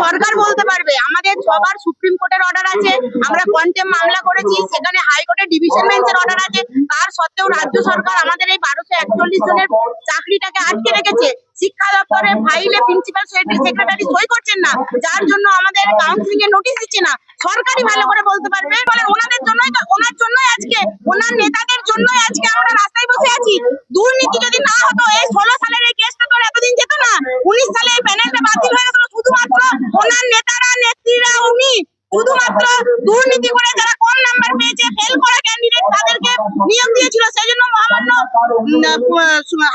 সরকার বলতে পারবে। আমাদের ছবার সুপ্রিম কোর্টের অর্ডার আছে, আমরা কন্টেম্প মামলা করেছি, সেখানে হাইকোর্টের ডিভিশন বেঞ্চের অর্ডার আছে, তার সত্ত্বেও রাজ্য সরকার আমাদের এই 1241 জনের চাকরিটাকে আটকে রেখেছে। শিক্ষা দপ্তরের ফাইলে প্রিন্সিপাল সেক্রেটারি সই করছেন না, যার জন্য আমাদের কাউন্সিলিং এর নোটিশ দিচ্ছে না। সরকারই ভালো করে বলতে পারবে, বলে ওনাদের জন্যই তো, ওনার জন্যই আজকে, ওনার নেতাদের জন্যই আজকে আমরা রাস্তায় বসে আছি। দুর্নীতি যদি না হতো, এই 16 সালের এই কেসটা তো এতদিন যেত না। 19 সালে এই প্যানেলটা বাতিল হয়ে গেল শুধুমাত্র ওনার নেতারা, নেত্রীরা, উনি শুধুমাত্র দুর্নীতি করে যারা কম নাম্বার পেয়েছে, ফেল করা ক্যান্ডিডেট, তাদেরকে নিয়োগ দিয়েছিল। সেই জন্য মহামান্য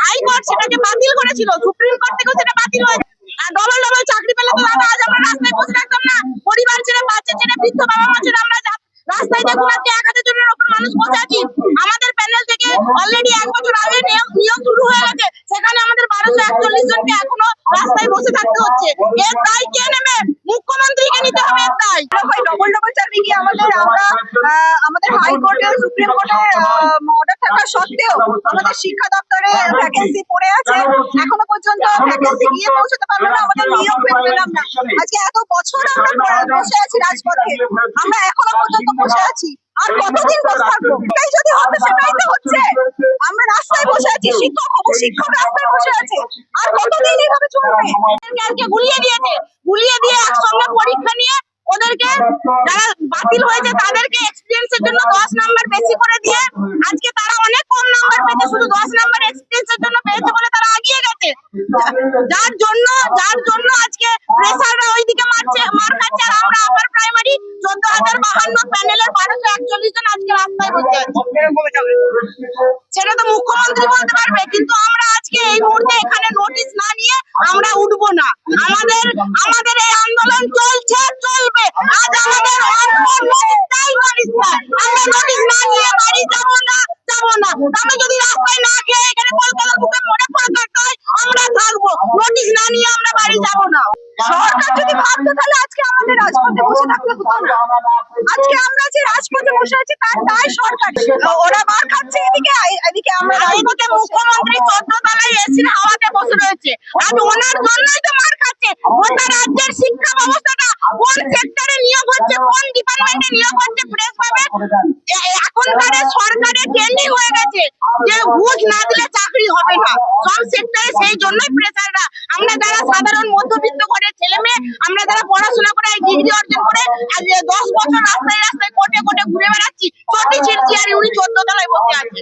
হাইকোর্ট সেটাকে বাতিল করেছিল, সুপ্রিম কোর্ট থেকেও সেটা বাতিল হয়েছে। আর ডবল ডবল চাকরি পেলে তো দাদা আজ আমরা রাস্তায় বসে থাকতাম না। পরিবার ছেড়ে, বাচ্চা ছেড়ে, বৃদ্ধ বাবা মা ছেড়ে আমরা রাস্তায় দেখুন আজকে 1000 জনের উপর মানুষ বসে আছি। আমাদের প্যানেল থেকে অলরেডি 1 বছর আগে নিয়োগ শুরু হয়ে গেছে, সেখানে আমাদের 1241 জনকে এখনো রাস্তায় বসে থাকতে হচ্ছে। এর দায় কে নেবে? মুখ্যমন্ত্রীকে নিতে হবে এর দায়। ডবল ডবল চাকরি কি আমাদের হাইকোর্টের, সুপ্রিম কোর্টের অর্ডার থাকা সত্ত্বেও আমাদের শিক্ষা দপ্তরে ভ্যাকেন্সি পড়ে আছে, এখনো পর্যন্ত ভ্যাকেন্সি গিয়ে পৌঁছতে পারলো না, আমাদের নিয়োগ পেলাম না। আজকে এত বছর আমরা বসে আছি রাজপথে, আমরা এখনো পর্যন্ত বসে আছি। আর কতদিন বসে থাকবো? এটাই যদি হবে, সেটাই তো হচ্ছে। আমরা রাস্তায় বসে আছি, শিক্ষক হবো, শিক্ষক রাস্তায় বসে আছে। আর কতদিন এইভাবে চলবে? গুলিয়ে দিয়েছে, গুলিয়ে দিয়ে একসঙ্গে পরীক্ষা নিয়ে ওদেরকে, যারা বাতিল হয়েছে তাদেরকে এক্সপিরিয়েন্সের জন্য 10 নাম্বার বেশি করে দিয়ে আজকে তারা অনেক কম নাম্বার পেয়েছে, শুধু 10 নাম্বার এক্সপিরিয়েন্সের জন্য পেয়েছে বলে তারা এগিয়ে গেছে। যার জন্য আজকে প্রেসাররা ওইদিকে মার খাচ্ছে, আর আমরা আপার প্রাইমারি 14,052 প্যানেলের 1241 জন আজকে রাস্তায় বসে আছি। সেটা তো মুখ্যমন্ত্রী বলতে পারবে, কিন্তু আমরা আজকে এই মুহূর্তে এখানে নোটিশ না নিয়ে আমরা উঠবো না। আমাদের এই আন্দোলন চলছে, চলবে। আজ আমাদের আমরা নোটিশ না নিয়ে বাড়ি যাবো না। আমি যদি রাস্তায় না খেয়ে এখানে কলকাতার বুকে মরে পড়ে থাকতে হয়, আমরা থাকবো। নোটিশ না নিয়ে আমরা বাড়ি যাবো না। সরকার যদি ভাবতো, তাহলে আজকে আমাদের রাজপথে বসে থাকতে হতো না। আজকে আমরা যে রাজপথে বসে আছি তার দায় সরকার। ওরা মার খাচ্ছে এদিকে আমরা এদিকে মুখ্যমন্ত্রী 14 তলায় এসির হাওয়াতে বসে রয়েছে। আজ ওনার জন্যই তো মার খাচ্ছে। গোটা রাজ্যের শিক্ষা ব্যবস্থাটা কোন সেক্টরে নিয়োগ হচ্ছে, কোন ডিপার্টমেন্টে নিয়োগ হচ্ছে, প্রেস পাবে। এখনকার সরকারের ট্রেন্ডিং হয়ে গেছে যে ঘুষ না দিলে চাকরি হবে না সব সেক্টরে। সেই জন্যই প্রেসাররা, আমরা যারা সাধারণ মধ্যবিত্ত ঘরের ছেলে মেয়ে, আমরা যারা পড়াশোনা করে ডিগ্রি অর্জন করে আজ 10 বছর রাস্তায় কোটে ঘুরে বেড়াচ্ছি, চটি ছিড়ছি, আর উনি 14 তলায় বসে আছে।